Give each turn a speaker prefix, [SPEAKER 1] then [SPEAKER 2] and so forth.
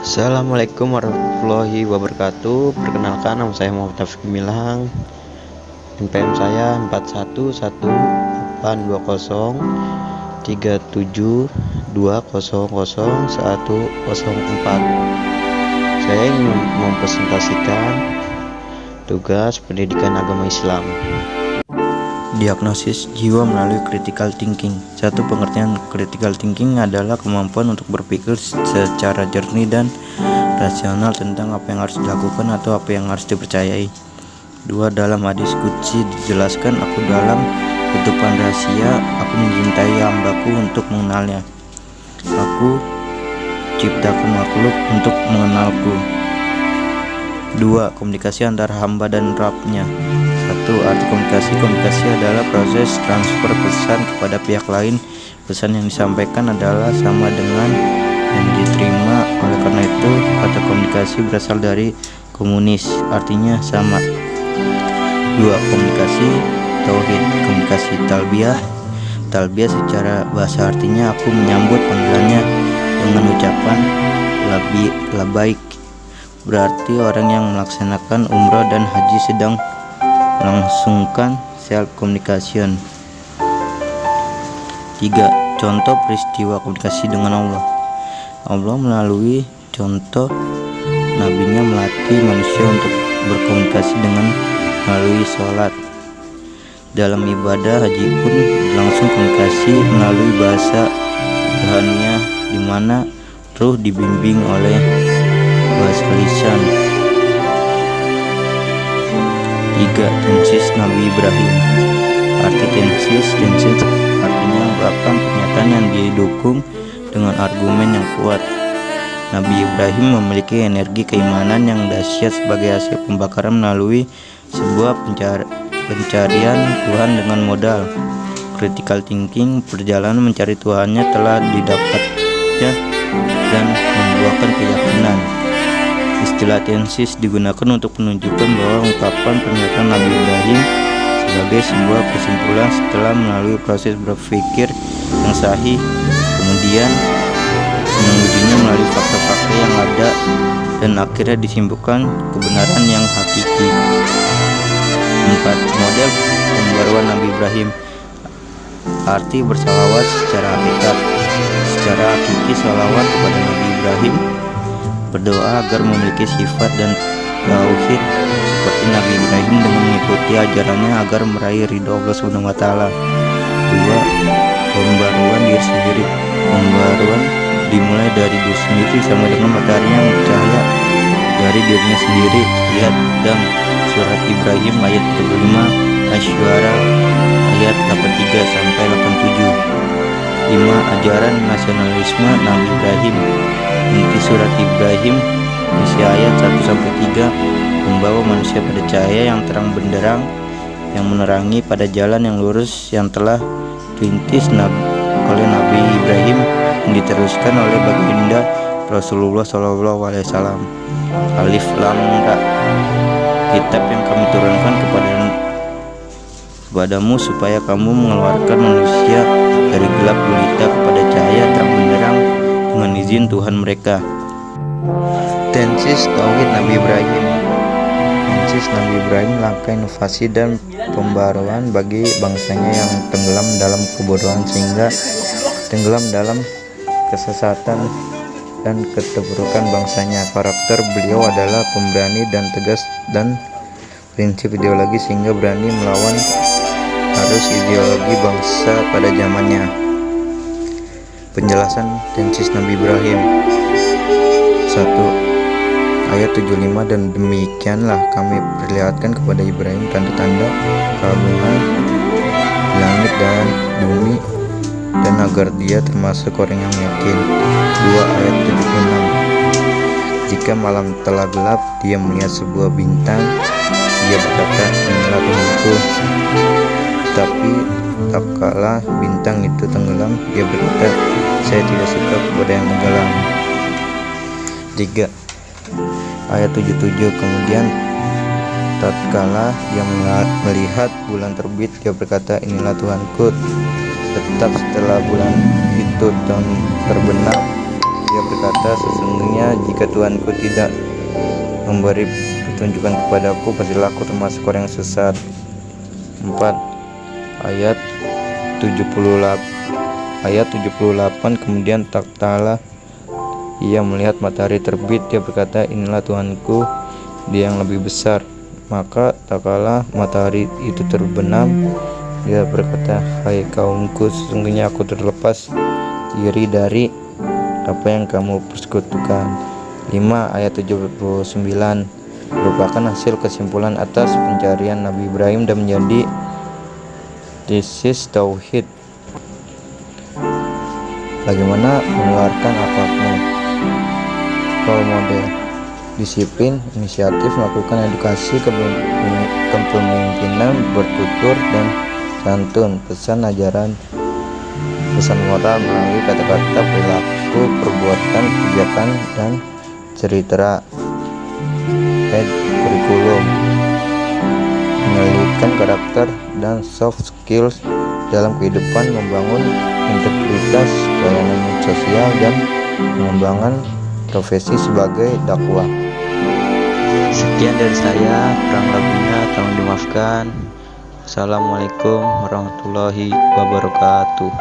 [SPEAKER 1] Assalamualaikum warahmatullahi wabarakatuh. Perkenalkan, nama saya Muhammad Taufik Milang. NPM saya 412037200104. Saya ingin mempresentasikan tugas pendidikan agama Islam. Diagnosis jiwa melalui critical thinking. Satu pengertian critical thinking adalah kemampuan untuk berpikir secara jernih dan rasional tentang apa yang harus dilakukan atau apa yang harus dipercayai. Dua, dalam hadis qudsi dijelaskan, aku dalam tutupan rahasia, aku mencintai hambaku untuk mengenalnya. Aku ciptakan makhluk untuk mengenalku. Dua, komunikasi antara hamba dan Rabb-nya. Satu, arti komunikasi. Komunikasi adalah proses transfer pesan kepada pihak lain. Pesan yang disampaikan adalah sama dengan yang diterima. Oleh karena itu, kata komunikasi berasal dari komunis, artinya sama. Dua, komunikasi tauhid. Komunikasi talbiyah. Talbiyah secara bahasa artinya aku menyambut panggilannya dengan ucapan labaik. Berarti orang yang melaksanakan umrah dan haji sedang melangsungkan self communication. 3. Contoh peristiwa komunikasi dengan Allah. Allah melalui contoh nabinya melatih manusia untuk berkomunikasi dengan melalui sholat. Dalam ibadah haji pun berlangsung komunikasi melalui bahasa Tuhannya, di mana ruh dibimbing oleh bahasa lisan. 3. Tensis Nabi Ibrahim. Arti tensis artinya ungkapan pernyataan yang didukung dengan argumen yang kuat. Nabi Ibrahim memiliki energi keimanan yang dahsyat sebagai hasil pembakaran melalui sebuah pencarian Tuhan dengan modal critical thinking. Perjalanan mencari Tuhannya telah didapatnya dan membuahkan keyakinan. Istilah tensis digunakan untuk menunjukkan bahwa ungkapan pernyataan Nabi Ibrahim sebagai sebuah kesimpulan setelah melalui proses berpikir yang sahih, kemudian mengujinya melalui fakta-fakta yang ada, dan akhirnya disimpulkan kebenaran yang hakiki. 4. Model pembaruan Nabi Ibrahim. Arti bersalawat secara hakikat. Secara hakiki, salawat kepada Nabi Ibrahim berdoa agar memiliki sifat dan tauhid seperti Nabi Ibrahim dengan mengikuti ajarannya agar meraih ridho Allah Subhanahu wa taala. 2. Pembaruan diri sendiri. Pembaruan dimulai dari diri sendiri sama dengan matahari yang bercahaya dari dirinya sendiri. Lihat dalam surat Ibrahim ayat 35, Asy-Syu'ara ayat 83 sampai 87. 5. Ajaran nasionalisme Nabi Ibrahim. Inti surat Ibrahim isi ayat 1-3 membawa manusia pada cahaya yang terang benderang yang menerangi pada jalan yang lurus yang telah dirintis oleh Nabi Ibrahim, yang diteruskan oleh baginda Rasulullah SAW. Alif Lam Ra. Kitab yang kami turunkan kepadamu supaya kamu mengeluarkan manusia dari gelap gulita kepada cahaya terang benderang dengan izin Tuhan mereka. Tensis Tauhid Nabi Ibrahim. Tensis Nabi Ibrahim langkah inovasi dan pembaruan bagi bangsanya yang tenggelam dalam kebodohan sehingga tenggelam dalam kesesatan dan keterpurukan bangsanya. Karakter beliau adalah pemberani dan tegas, dan prinsip ideologi sehingga berani melawan arus ideologi bangsa pada zamannya. Penjelasan tensis Nabi Ibrahim. 1. Ayat 75, dan demikianlah kami perlihatkan kepada Ibrahim tanda-tanda keagungan langit dan bumi, dan agar dia termasuk orang yang yakin. 2. Ayat 76, jika malam telah gelap, dia melihat sebuah bintang, dia berkata, inilah Tuhanku. Tapi tak kala bintang itu tenggelam, dia berkata, saya tidak suka kepada yang tenggelam. 3. Ayat 77, kemudian tatkala dia melihat bulan terbit, dia berkata, inilah Tuhanku. Tetap setelah bulan itu terbenam, Dia berkata, sesungguhnya jika Tuhanku tidak memberi petunjukan kepadaku, pastilah aku termasuk orang yang sesat. 4. Ayat 78. Kemudian tak taala ia melihat matahari terbit. Dia berkata, inilah Tuhanku, Dia yang lebih besar. Maka tak kala matahari itu terbenam, dia berkata, hai kaumku, sesungguhnya aku terlepas diri dari apa yang kamu persekutukan. 5. Ayat 79 merupakan hasil kesimpulan atas pencarian Nabi Ibrahim dan menjadi tesis tauhid. Bagaimana menularkan akhlakmu? Role model, disiplin, inisiatif, melakukan edukasi, kepemimpinan, bertutur dan santun, pesan ajaran, pesan moral melalui kata-kata, perilaku, perbuatan, kebijakan, dan cerita. Kurikulum, menyelipkan karakter dan soft skills dalam kehidupan, membangun integritas, pelayanan sosial, dan pengembangan profesi sebagai dakwah. Sekian dari saya, kurang lebihnya tolong dimaafkan. Assalamualaikum warahmatullahi wabarakatuh.